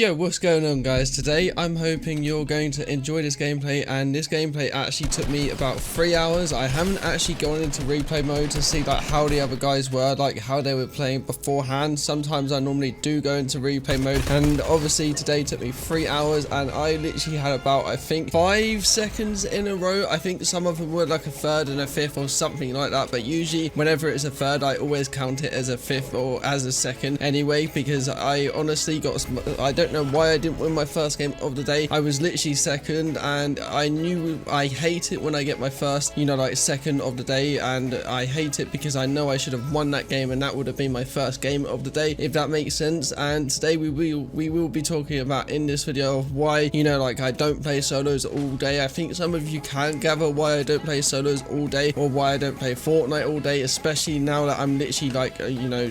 Yo, what's going on guys? Today I'm hoping you're going to enjoy this gameplay, and this gameplay actually took me about 3 hours. I haven't actually gone into replay mode to see like how the other guys were, like how they were playing beforehand. Sometimes I normally do go into replay mode, and obviously today took me 3 hours, and I literally had about, I think, 5 seconds in a row. I think some of them were like a third and a fifth or something like that, but usually whenever it's a third I always count it as a fifth or as a second anyway, because I honestly I don't know why I didn't win my first game of the day. I was literally second, and I knew I hate it when I get my first, like second of the day, and I hate it because I know I should have won that game, and that would have been my first game of the day, if that makes sense. And today we will be talking about in this video of why, like I don't play solos all day. I think some of you can gather why I don't play solos all day, or why I don't play Fortnite all day, especially now that I'm literally like,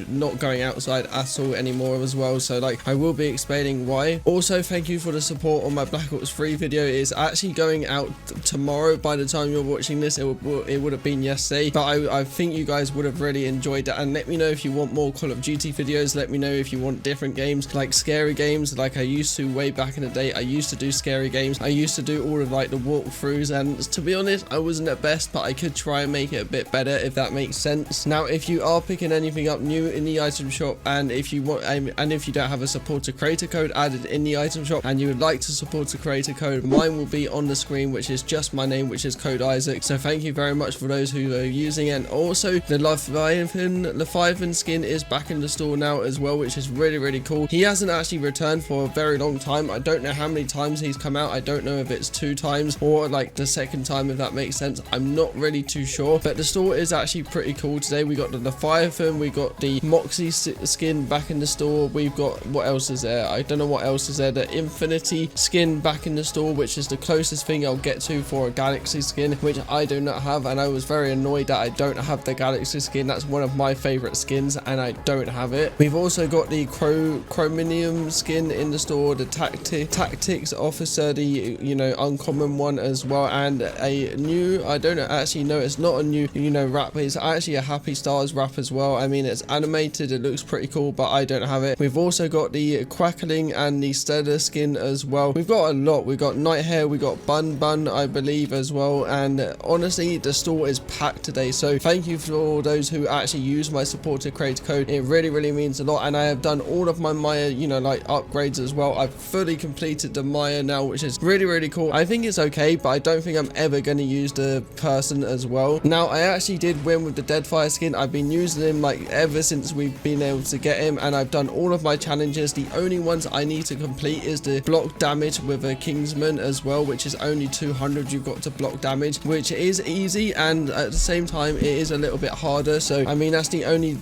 not going outside at all anymore as well. So like I will be explaining why. Also, thank you for the support on my Black Ops 3 video. It's actually going out tomorrow. By the time you're watching this, it would have been yesterday, but I think you guys would have really enjoyed that. And let me know if you want more Call of Duty videos. Let me know if you want different games like scary games like I used to way back in the day. I used to do scary games. I used to do all of like the walkthroughs, and to be honest, I wasn't at best, but I could try and make it a bit better, if that makes sense. Now, if you are picking anything up new in the item shop, and if you want, and if you don't have a supporter creator code added in the item shop and you would like to support a creator code, mine will be on the screen, which is just my name, which is code Izac. So thank you very much for those who are using it. And also the Leviathan skin is back in the store now as well, which is really cool. He hasn't actually returned for a very long time. I don't know how many times he's come out. I don't know if it's 2 times or like the second time, if that makes sense. I'm not really too sure, but the store is actually pretty cool. Today we got the Leviathan, we got the Moxie skin back in the store. We've got, what else is there? I don't know what else is there. The Infinity skin back in the store, which is the closest thing I'll get to for a Galaxy skin, which I do not have, and I was very annoyed that I don't have the Galaxy skin. That's one of my favorite skins, and I don't have it. We've also got the Chromium skin in the store, the Tactics Officer, the uncommon one as well, and a new, I don't actually know, it's not a new wrap, it's actually a Happy Stars wrap as well. I mean, it's animated, it looks pretty cool, but I don't have it. We've also got the Quackling and the Stellar skin as well. We've got a lot. We've got Night Hair, we got Bun I believe as well, and honestly the store is packed today. So thank you for those who actually use my supporter creator code. It really means a lot, and I have done all of my Maya like upgrades as well. I've fully completed the Maya now, which is really cool. I think it's okay, but I don't think I'm ever going to use the person as well. Now, I actually did win with the Deadfire skin. I've been using him like ever since we've been able to get him, and I've done all of my challenges. The only ones I need to complete is the block damage with a Kingsman as well, which is only 200 you've got to block damage, which is easy, and at the same time it is a little bit harder. So I mean, that's the only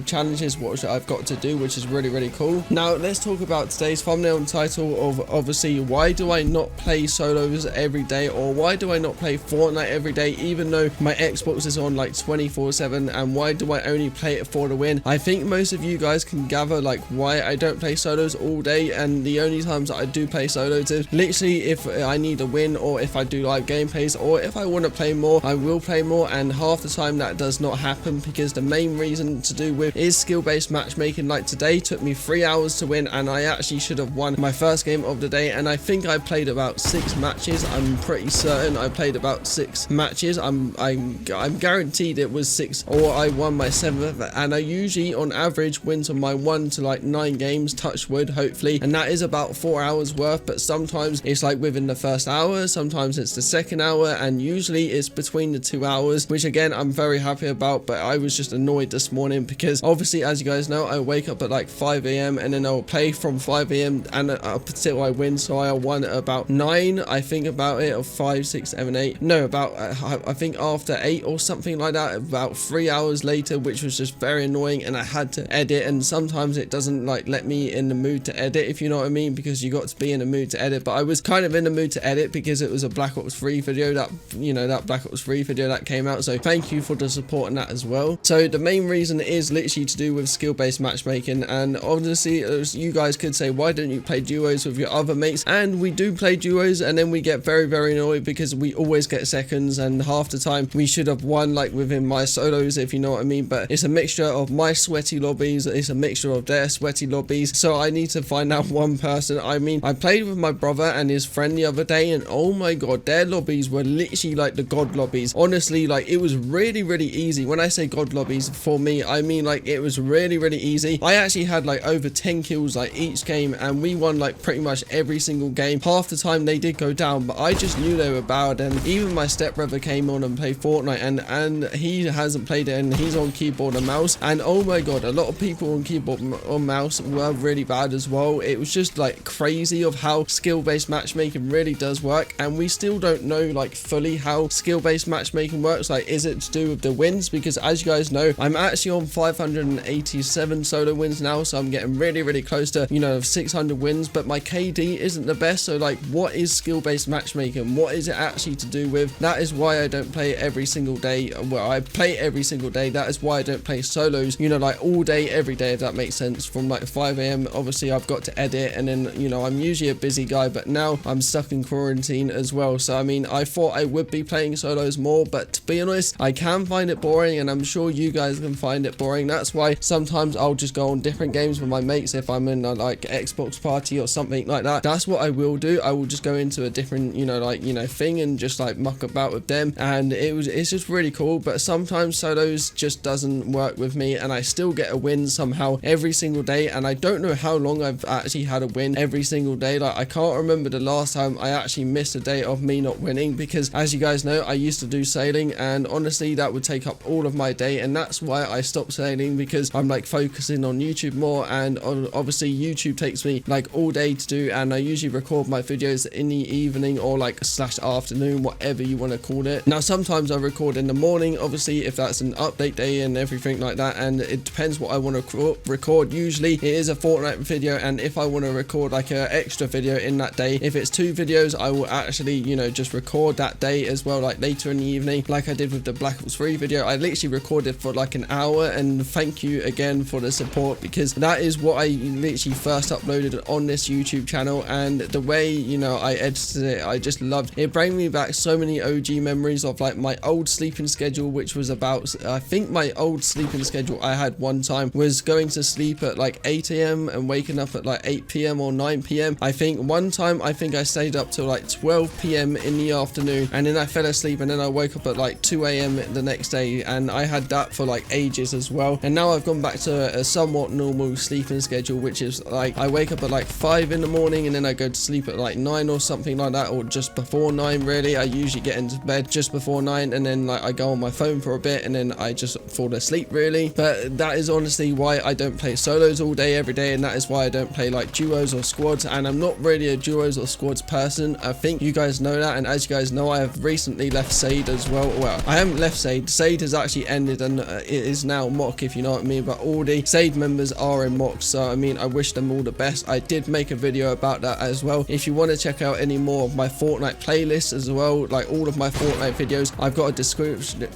challenges what I've got to do, which is really cool. Now let's talk about today's thumbnail and title of obviously why do I not play solos every day, or why do I not play Fortnite every day even though my Xbox is on like 24/7, and why do I only play it for the win? I think most of you guys can gather like why I don't play solos all day, and the only times that I do play solos is literally if I need a win, or if I do live gameplays, or if I want to play more, I will play more, and half the time that does not happen because the main reason to do with is skill-based matchmaking. Like today took me 3 hours to win, and I actually should have won my first game of the day, and I think I played about 6 matches. I'm pretty certain I played about 6 matches. I'm guaranteed it was 6, or I won my 7th, and I usually on average win to my 1 to like 9 games, touch wood, hopefully, and that is about 4 hours worth. But sometimes it's like within the first hour, sometimes it's the second hour, and usually it's between the 2 hours, which again I'm very happy about. But I was just annoyed this morning because obviously, as you guys know, I wake up at like 5 a.m. and then I'll play from 5 a.m. and up until I win. So I won at about 9, I think, about it, or 5, 6, 7, 8, no, about I think after 8 or something like that, about 3 hours later, which was just very annoying, and I had to edit, and sometimes it doesn't like let me in the mood to edit, if you know what I mean, because you got to be in the mood to edit. But I was kind of in the mood to edit because it was a Black Ops 3 video that that Black Ops 3 video that came out. So thank you for the support on that as well. So the main reason is literally to do with skill-based matchmaking, and obviously you guys could say, why don't you play duos with your other mates? And we do play duos, and then we get very annoyed because we always get seconds, and half the time we should have won like within my solos, if you know what I mean. But it's a mixture of my sweaty lobbies, it's a mixture of their sweaty lobbies, so I need to find out one person. I mean, I played with my brother and his friend the other day, and oh my god, their lobbies were literally like the god lobbies. Honestly, like it was really easy. When I say god lobbies, for me, I mean like it was really easy. I actually had like over 10 kills like each game, and we won like pretty much every single game. Half the time they did go down, but I just knew they were bad. And even my stepbrother came on and played Fortnite, and he hasn't played it, and he's on keyboard and mouse, and oh my god, a lot of people on keyboard or mouse were really bad as well. It was just like crazy of how skill-based matchmaking really does work, and we still don't know like fully how skill-based matchmaking works. Like, is it to do with the wins? Because as you guys know, I'm actually on 587 solo wins now, so I'm getting really close to, you know, 600 wins, but my KD isn't the best. So like, what is skill-based matchmaking? What is it actually to do with? That is why I don't play every single day. Well, I play every single day. That is why I don't play solos, you know, like all day every day, if that makes sense. From like 5 a.m. obviously I've got to edit, and then, you know, I'm usually a busy guy, but now I'm stuck in quarantine as well. So I mean, I thought I would be playing solos more, but to be honest, I can find it boring, and I'm sure you guys can find it boring. That's why sometimes I'll just go on different games with my mates. If I'm in a like Xbox party or something like that, that's what I will do. I will just go into a different, you know, like, you know, thing, and just like muck about with them, and it's just really cool. But sometimes solos just doesn't work with me, and I still get a win somehow every single day, and I don't know how long I've actually had a win every single day. Like, I can't remember the last time I actually missed a day of me not winning, because as you guys know, I used to do sailing, and honestly that would take up all of my day, and that's why I stopped sailing, because I'm like focusing on YouTube more, and obviously YouTube takes me like all day to do, and I usually record my videos in the evening or like / afternoon, whatever you want to call it. Now sometimes I record in the morning, obviously if that's an update day and everything like that, and it depends what I want to record. Usually it is a Fortnite video, and if I want to record like an extra video in that day, if it's 2 videos, I will actually, you know, just record that day as well, like later in the evening, like I did with the Black Ops 3 video. I literally recorded for like an hour, and thank you again for the support, because that is what I literally first uploaded on this YouTube channel, and the way, you know, I edited it, I just loved it. Brought me back so many OG memories of like my old sleeping schedule, which was about, I think my old sleeping schedule I had one time was going to sleep at like 8 a.m. and waking up at like 8 p.m. or 9 p.m. I think one time I stayed up till like 12 p.m. in the afternoon, and then I fell asleep, and then I woke up at like 2 a.m. the next day, and I had that for like ages as well. And now I've gone back to a somewhat normal sleeping schedule, which is like I wake up at like 5 in the morning, and then I go to sleep at like 9 or something like that, or just before 9 really. I usually get into bed just before 9, and then like I go on my phone for a bit, and then I just fall asleep really. But that is honestly why I don't play solos all day every day, and that is why I don't play like duos or squads, and I'm not really a duos or squads person. I think you guys know that, and as you guys know, I have recently left Sade as well. Well, I haven't left Sade. Sade has actually ended, and it is now Mock, if you know what I mean, but all the Sade members are in Mock, so I mean, I wish them all the best. I did make a video about that as well. If you want to check out any more of my Fortnite playlists as well, like all of my Fortnite videos, I've got a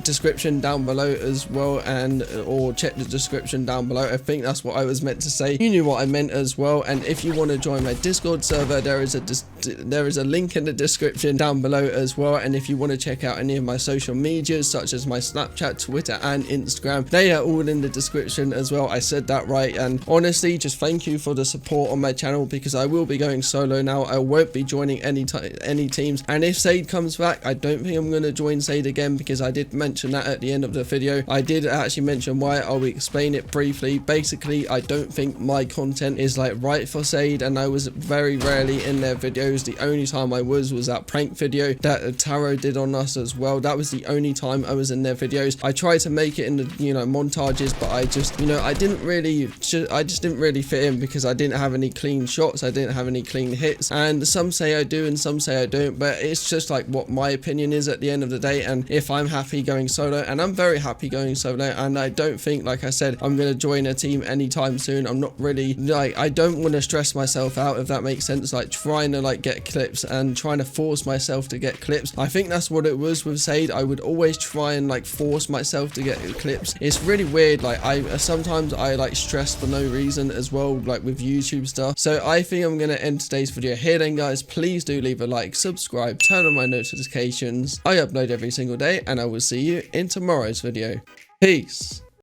description down below as well, and or check the description down below. I think that's what I was meant to say. You knew what I meant as well. And if you want to join my Discord server, there is a link in the description down below as well. And if you want to check out any of my social medias, such as my Snapchat, Twitter and Instagram, they are all in the description as well. I said that right. And honestly, just thank you for the support on my channel, because I will be going solo now. I won't be joining any teams, and if Sade comes back, I don't think I'm going to join Sade again, because I did mention that at the end of the video. I did actually mention why. I'll explain it briefly. Basically, I don't think my content is like right for Sade, and I was very rarely in their videos. The only time I was that prank video that Taro did on us as well. That was the only time I was in their videos. I tried to make it in the, you know, montages, but I just, you know, I just didn't really fit in, because I didn't have any clean shots, I didn't have any clean hits, and some say I do and some say I don't, but it's just like what my opinion is at the end of the day. And if I'm happy going solo, and I'm very happy going solo, and I don't think, like I said, I'm going to join a team anytime soon. I'm not really, like, I don't want to stress myself out, if that makes sense, like trying to like get clips and trying to force myself to get clips. I think that's what it was with Sade. I would always try and like force myself to get clips. It's really weird. Like sometimes I like stress for no reason as well, like with YouTube stuff. So I think I'm going to end today's video here then, guys. Please do leave a like, subscribe, turn on my notifications. I upload every single day, and I will see you in tomorrow's video. Peace.